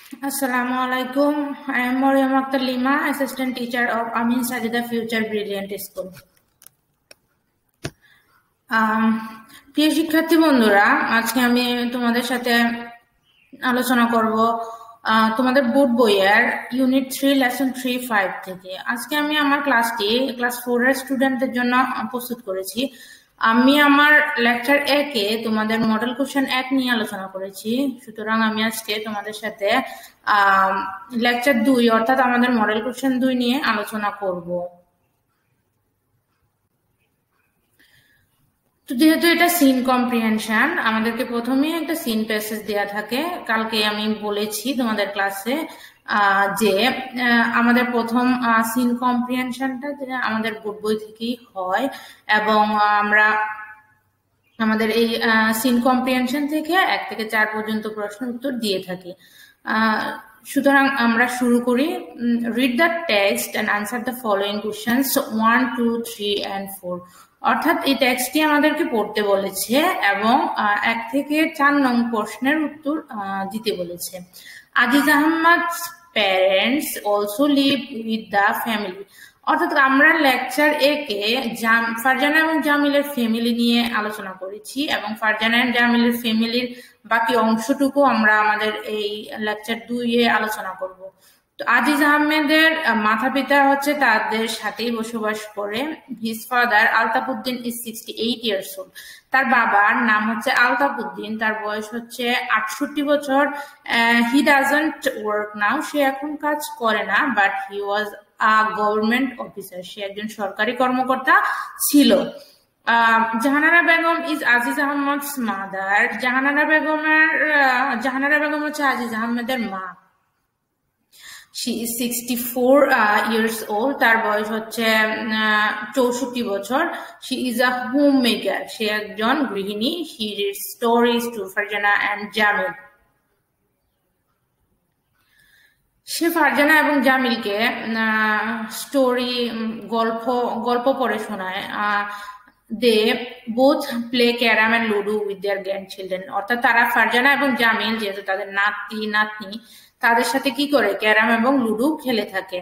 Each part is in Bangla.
Assalamu alaikum. I am Mariam Akhtar Lima, Assistant Teacher of Amin Sajida Future Brilliant School. প্রিয় শিক্ষার্থী বন্ধুরা, আজকে আমি তোমাদের সাথে আলোচনা করব তোমাদের বোর্ড বইয়ের ইউনিট 3 লেসন 3-5 থেকে। আজকে আমি আমার ক্লাসটি ক্লাস 4 এর স্টুডেন্টদের জন্য প্রস্তুত করেছি। আমি আমার লেকচার 1-এ তোমাদের মডেল কোশ্চেন 1 নিয়ে আলোচনা করেছি। সুতরাং আমি আজকে তোমাদের সাথে লেকচার 2 অর্থাৎ আমাদের মডেল কোশ্চেন 2 নিয়ে আলোচনা করব। তো যেহেতু এটা সিন কম্প্রিহেনশন, আমাদেরকে প্রথমেই একটা সিন প্যাসেজ দেয়া থাকে। কালকে আমি বলেছি তোমাদের ক্লাসে যে আমাদের প্রথম সিন কম্প্রিহেনশনটা যে আমাদের বোর্ড বই থেকেই হয়, এবং আমরা আমাদের এই সিন কম্প্রিহেনশন থেকে 1 থেকে 4 পর্যন্ত প্রশ্ন উত্তর দিয়ে থাকি। সুতরাং আমরা শুরু করি। Read the text and answer the following questions 1, 2, 3 and 4। অর্থাৎ এই টেক্সটটি আমাদেরকে পড়তে বলেছে এবং 1 থেকে 4 নং প্রশ্নের উত্তর দিতে বলেছে। Aziz আহমদ's parents also live with the family। অর্থাৎ আমরা লেকচার 1-এ ফারজানা এবং জামিলের ফ্যামিলি নিয়ে আলোচনা করেছি, এবং ফারজানা এবং জামিলের ফ্যামিলির বাকি অংশটুকু আমরা আমাদের এই লেকচার 2-এ আলোচনা করব। তো আজিজ আহমেদের মাতা পিতা হচ্ছে তাদের সাথেই বসবাস করে। His father Altafuddin is 68 years old। তার বাবার নাম হচ্ছে আলতাফউদ্দিন, তার বয়স হচ্ছে 68 বছর। হি ডাজন্ট ওয়ার্ক নাও, সে এখন কাজ করে না, but he was government officer, সে একজন সরকারি কর্মকর্তা ছিল। Jahanara Begum is Aziz Ahmed's mother. জাহানারা বেগম হচ্ছে আজিজ আহমেদের মা। She is 64 years old। তার বয়স হচ্ছে 64 বছর। She is a homemaker। সে একজন গৃহিণী। She reads stories to Farjana and Jamil। সে ফারজানা এবং জামিলকে স্টোরি গল্প পড়ে শোনায়। They both play carom and ludo with their grandchildren। অর্থাৎ তারা ফারজানা এবং জামিল, যেহেতু তাদের নাতনি, তাদের সাথে কি করে ক্যারাম এবং লুডো খেলে থাকে।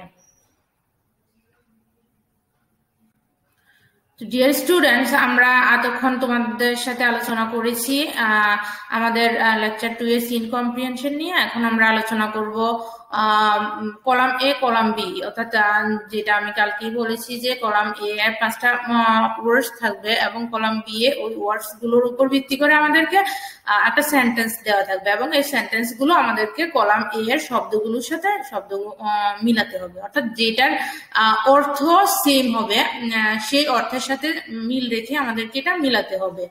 ডিয়ার স্টুডেন্টস, আমরা এতক্ষণ তোমাদের সাথে আলোচনা করেছি আমাদের লেকচার 2 এর সিন কম্প্রিহেনশন নিয়ে। এখন আমরা আলোচনা করব কলাম এ, কলাম বি, অর্থাৎ যেটা আমি কালকেই বলেছি যে কলাম এ এর 5টা ওয়ার্ডস থাকবে এবং কলাম বি এ ওই ওয়ার্ডস গুলোর উপর ভিত্তি করে আমাদেরকে একটা সেন্টেন্স দেওয়া থাকবে, এবং এই সেন্টেন্স গুলো আমাদেরকে কলাম এ এর শব্দগুলোর সাথে মিলাতে হবে। অর্থাৎ যেটার অর্থ সেম হবে সেই অর্থের সাথে মিল রেখে আমাদেরকে এটা মিলাতে হবে।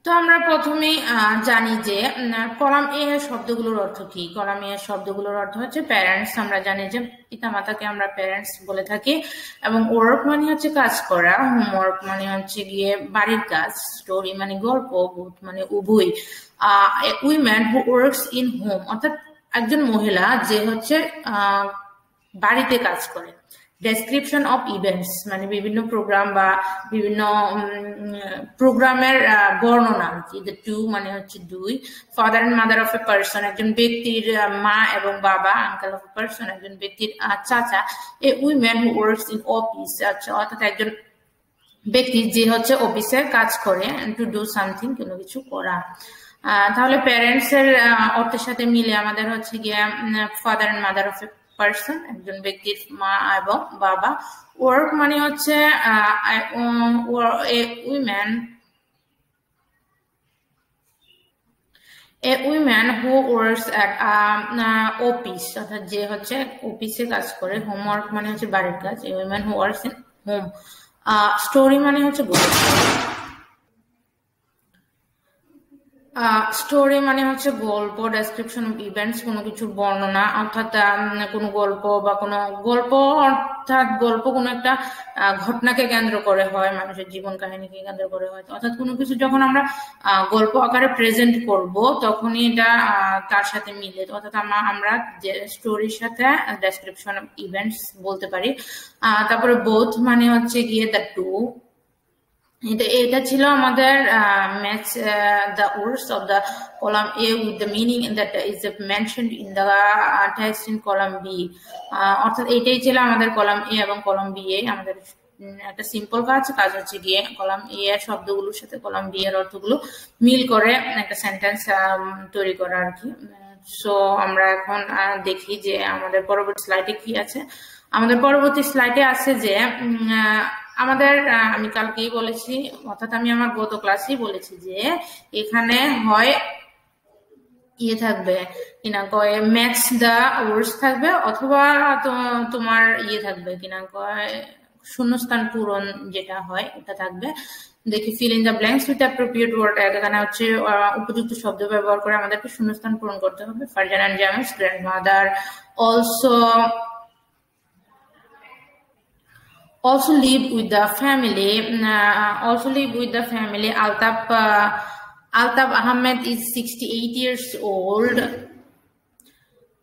তো আমরা প্রথমেই জানি যে কলাম এ এর শব্দগুলোর অর্থ কি। কলাম এ এর শব্দগুলোর অর্থ হচ্ছে প্যারেন্টস। আমরা জানি যে পিতামাতাকে আমরা প্যারেন্টস বলে থাকি, এবং ওয়ার্ক মানে হচ্ছে কাজ করা, হোমওয়ার্ক মানে হচ্ছে গিয়ে বাড়ির কাজ, স্টোরি মানে গল্প, বোথ মানে উভয়। Women who works in home, অর্থাৎ একজন মহিলা যে হচ্ছে বাড়িতে কাজ করে। ডেসক্রিপশন অফ ইভেন্টস মানে বিভিন্ন প্রোগ্রাম বা বিভিন্ন প্রোগ্রামের বর্ণনা। দ্য টু মানে হচ্ছে দুই। Father and mother of a person, একজন ব্যক্তির মা এবং বাবা। আঙ্কেল অফ এ পার্সন, একজন ব্যক্তির চাচা। এ women who works in office, আচ্ছা, অর্থাৎ একজন ব্যক্তি যে হচ্ছে অফিসে কাজ করে। টু ডু সামথিং, কোনো কিছু করা। তাহলে প্যারেন্টস এর অর্থের সাথে মিলে আমাদের হচ্ছে গিয়ে father and mother of a person, একজন ব্যক্তির মা এবং বাবা। ওয়ার্ক মানে হচ্ছে a women who works at office, অর্থাৎ যে হচ্ছে অফিসে কাজ করে। হোমওয়ার্ক মানে হচ্ছে বাড়ির কাজ। এ women who works in home. Story মানে হচ্ছে গল্প। স্টোরি মানে হচ্ছে গল্প। ডেসক্রিপশন অফ ইভেন্টস, কোনো কিছুর বর্ণনা, অর্থাৎ কোনো গল্প বা কোনো গল্প, অর্থাৎ গল্প কোনো একটা ঘটনাকে কেন্দ্র করে হয়, মানুষের জীবন কাহিনীকে কেন্দ্র করে হয়। অর্থাৎ কোনো কিছু যখন আমরা গল্প আকারে প্রেজেন্ট করব তখনই এটা তার সাথে মিলে। অর্থাৎ আমরা যে স্টোরির সাথে ডেসক্রিপশন অফ ইভেন্টস বলতে পারি। তারপরে বোথ মানে হচ্ছে গিয়ে দ্য টু। এটা ছিল আমাদের match the words of the column A with the meaning that is mentioned in the text in column B. অর্থাৎ এটাই ছিল আমাদের কলাম A এবং কলাম B এ আমাদের একটা সিম্পল কাজ হচ্ছে গিয়ে কলাম A এর শব্দগুলোর সাথে কলাম B এর অর্থগুলো মিল করে একটা সেন্টেন্স তৈরি করা আর কি। সো আমরা এখন দেখি যে আমাদের পরবর্তী স্লাইডে কি আছে। আমাদের পরবর্তী স্লাইডে আছে যে আমাদের আমি কালকেই বলেছি, অর্থাৎ আমি আমার গত ক্লাসেই বলেছি যে এখানে হয় ইয়ে থাকবে কিনা কয় ম্যাচ দা ওয়ার্ডস থাকবে, অথবা তোমার ইয়ে থাকবে কিনা কয় শূন্যস্থান পূরণ যেটা হয় ওটা থাকবে। দেখি fill in the blanks with appropriate word. এখানে হচ্ছে উপযুক্ত শব্দ ব্যবহার করে আমাদেরকে শূন্যস্থান পূরণ করতে হবে। Farzana and Jamil's grandmother also live with the family. Altaf Ahmed is 68 years old.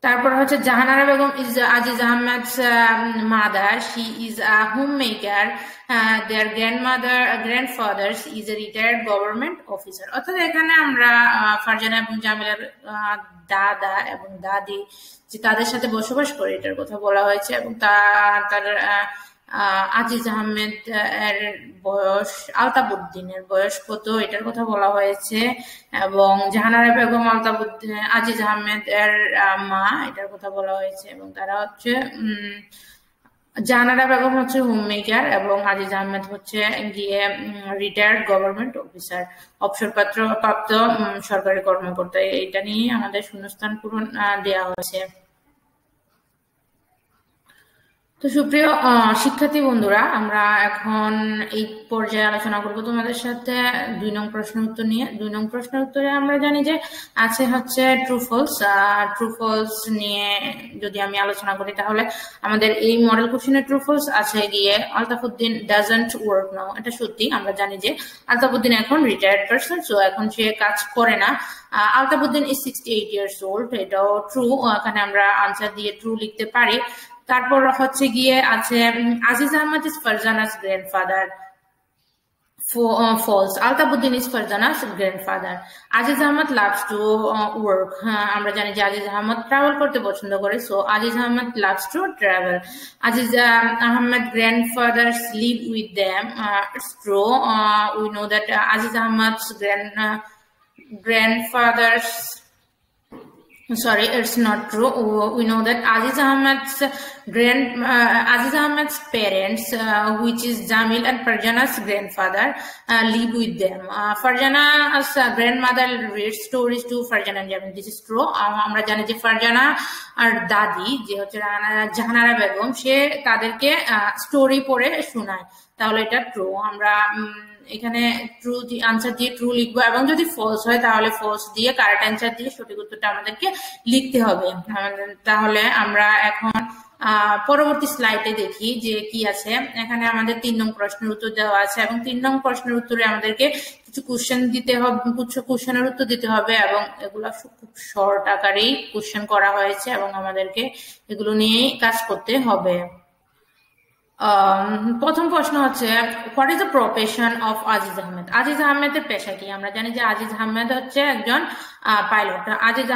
তারপর হচ্ছে Jahanara Begum is Aziz Ahmed's mother. She is a homemaker. Their grandfathers is a retired government officer. অর্থাৎ এখানে আমরা ফারজানা এবং জামিলার দাদা এবং দাদি যে তাদের সাথে বসবাস করে এটার কথা বলা হয়েছে, এবং তার আজিজ আহমেদ এর বয়স, আলতাবউদ্দিনের বয়স কত এটার কথা বলা হয়েছে, এবং জাহানারা বেগম আজিজ আহমেদ এর মা এটার কথা বলা হয়েছে, এবং তারা হচ্ছে জাহানারা বেগম হচ্ছে হোম মেকার এবং আজিজ আহমেদ হচ্ছে গিয়ে রিটায়ার্ড গভর্নমেন্ট অফিসার, অবসরপ্রাপ্ত সরকারি কর্মকর্তা। এটা নিয়ে আমাদের শূন্যস্থান পূরণ দেওয়া হয়েছে। তো সুপ্রিয় শিক্ষার্থী বন্ধুরা, আমরা এখন এই পর্যায়ে আলোচনা করব তোমাদের সাথে 2 নং প্রশ্ন উত্তর নিয়ে। 2 নং প্রশ্ন উত্তরে আমরা জানি যে আছে হচ্ছে ট্রু ফলস নিয়ে যদি আমি আলোচনা করি, তাহলে আমাদের এই মডেল কোশ্চেনের ট্রু ফলস আছে গিয়ে আলতাফউদ্দিন ডাজন্ট ওয়ার্ক নাও। এটা সত্যি, আমরা জানি যে আলতাফউদ্দিন এখন রিটায়ার্ড পারসন, সো এখন সে কাজ করে না। আলতাফউদ্দিন ইজ 68 ইয়ার্স ওল্ড, এটাও ট্রু। এখানে আমরা আনসার দিয়ে ট্রু লিখতে পারি। তারপর হচ্ছে গিয়ে আছে Aziz Ahmad is Farzana's grandfather, false. Altabuddin is Farzana's grandfather. Aziz Ahmed loves to work. আমরা জানি যে আজিজ আহমদ ট্রাভেল করতে পছন্দ করে, so Aziz Ahmad loves to travel. Aziz Ahmed grandfathers live with them. It's true. We know that Aziz Ahmed's grandfathers. Sorry, it's not true. We know that Aziz Ahmed's parents, which is Jamil and Farjana's grandfather, live with them. Farjana's grandmother reads stories to Farjana and Jamil. This is true. আমরা জানি যে ফারজানা আর দাদি যে হচ্ছে জাহানারা বেগম, সে তাদেরকে স্টোরি পড়ে শোনায়, তাহলে এটা ট্রু। আমরা এখানে ট্রু আনসার দিয়ে ট্রু লিখবো, এবং যদি ফলস হয় তাহলে ফলস দিয়ে কারেক্ট আনসার দিয়ে সঠিক উত্তরটা আমাদেরকে লিখতে হবে। তাহলে আমরা এখন পরবর্তী স্লাইডে দেখি যে কি আছে। এখানে আমাদের 3 নং প্রশ্নের উত্তর দেওয়া আছে, এবং 3 নং প্রশ্নের উত্তরে আমাদেরকে কিছু কোশ্চেন দিতে হবে, কিছু কোশ্চেনের উত্তর দিতে হবে, এবং এগুলো খুব শর্ট আকারেই কোশ্চেন করা হয়েছে, এবং আমাদেরকে এগুলো নিয়েই কাজ করতে হবে। প্রথম প্রশ্ন হচ্ছে what is the profession of Aziz Ahmed. Aziz আহমেদের পেশা কি? আমরা জানি যে আজিজ আহমেদ হচ্ছে একজন পাইলট। আজিজ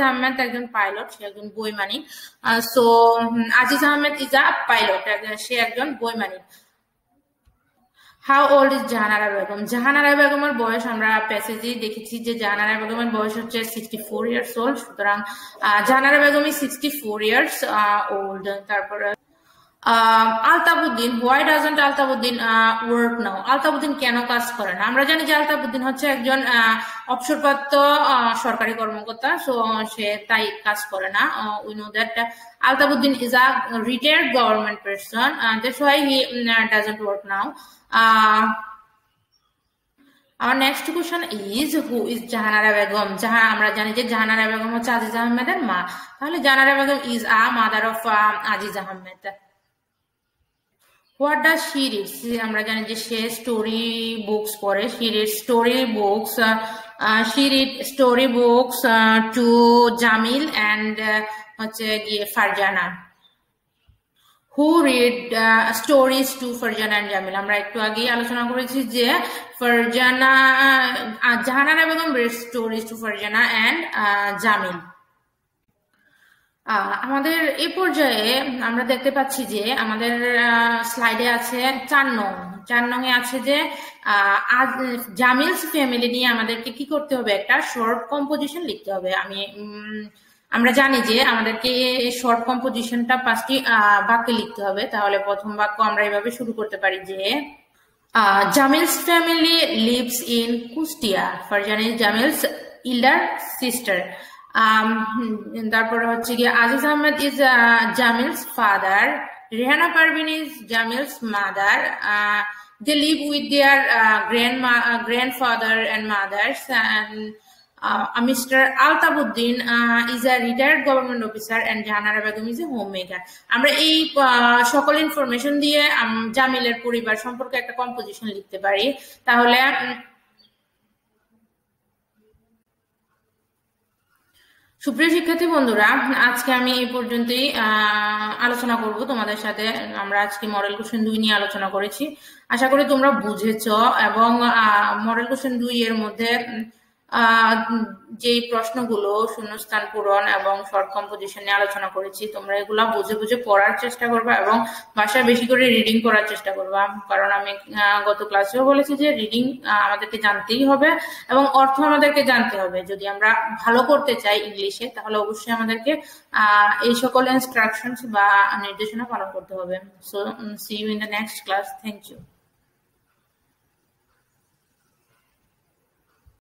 আহমেদ একজন পাইলট, সে একজন বৈমানিক। So Aziz Ahmed is a pilot, সে একজন বৈমানিক। How old is Jahanara Begum? Jahanara বেগমের বয়স আমরা প্যাসেজে দেখেছি যে জাহানারা বেগমের বয়স হচ্ছে 64 ইয়ার্স ওল্ড, সুতরাং Jahanara Begum is 64 years old. তারপর আলতাফউদ্দিন, হোয়াই ডাজন্ট আলতাফউদ্দিন ওয়ার্ক নাও? আলতাফউদ্দিন কেন কাজ করে না? আমরা জানি যে আলতাফউদ্দিন হচ্ছে একজন অবসরপ্রাপ্ত সরকারি কর্মকর্তা, সো সে তাই কাজ করে না। We know that Altafuddin is a retired government person, that's why he doesn't work now. Our next question is who is Jahanara Begum? আমরা জানি যে জাহানারা বেগম হচ্ছে আজিজ আহমেদের মা, তাহলে Jahanara Begum is a mother of Aziz Ahmed. What does she read? আমরা জানি যে সে স্টোরি বুকস পড়ে, she reads story books to Jamil and হচ্ছে গিয়ে Farzana. who read stories to Farjana and Jamil. আমরা একটু আগেই আলোচনা করেছি যে Farzana Jahanara Begum read stories to Farjana and Jamil. আমাদের এই পর্যায়ে আমরা দেখতে পাচ্ছি যে আমাদের স্লাইডে আছে 4 নং এ আছে যে জামিলস ফ্যামিলি নিয়ে আমাদেরকে কি করতে হবে, একটা শর্ট কম্পোজিশন লিখতে হবে। আমরা জানি যে আমাদেরকে শর্ট কম্পোজিশনটা 5টি বাক্যে লিখতে হবে। তাহলে প্রথম বাক্য আমরা এভাবে শুরু করতে পারি যে Jamil's family lives in Kushtia. Farzana is Jamil's elder sister. তারপরে হচ্ছে গিয়ে Aziz Ahmed is Jamil's father, Rehana Parveen is Jamil's mother, they live with their grandfather and mothers, and Mr. Altabuddin is a retired government officer and Jahanara Begum is a homemaker. আমরা এই সকল ইনফরমেশন দিয়ে জামিলের পরিবার সম্পর্কে একটা কম্পোজিশন লিখতে পারি। তাহলে সুপ্রিয় শিক্ষার্থী বন্ধুরা, আজকে আমি এই পর্যন্তই আলোচনা করব তোমাদের সাথে। আমরা আজকে মডেল কোশ্চেন 2 নিয়ে আলোচনা করেছি। আশা করি তোমরা বুঝেছো এবং মডেল কোশ্চেন 2 এর মধ্যে যে প্রশ্নগুলো শূন্যস্থান পূরণ এবং শর্ট কম্পোজিশন নিয়ে আলোচনা করেছি, তোমরা এগুলা বুঝে বুঝে পড়ার চেষ্টা করবা এবং বাসায় বেশি করে রিডিং করার চেষ্টা করবা। কারণ আমি গত ক্লাসেও বলেছি যে রিডিং আমাদেরকে জানতেই হবে এবং অর্থ আমাদেরকে জানতে হবে। যদি আমরা ভালো করতে চাই ইংলিশে, তাহলে অবশ্যই আমাদেরকে এই সকল ইনস্ট্রাকশনস বা নির্দেশনা পালন করতে হবে। So see you in the next class. Thank you.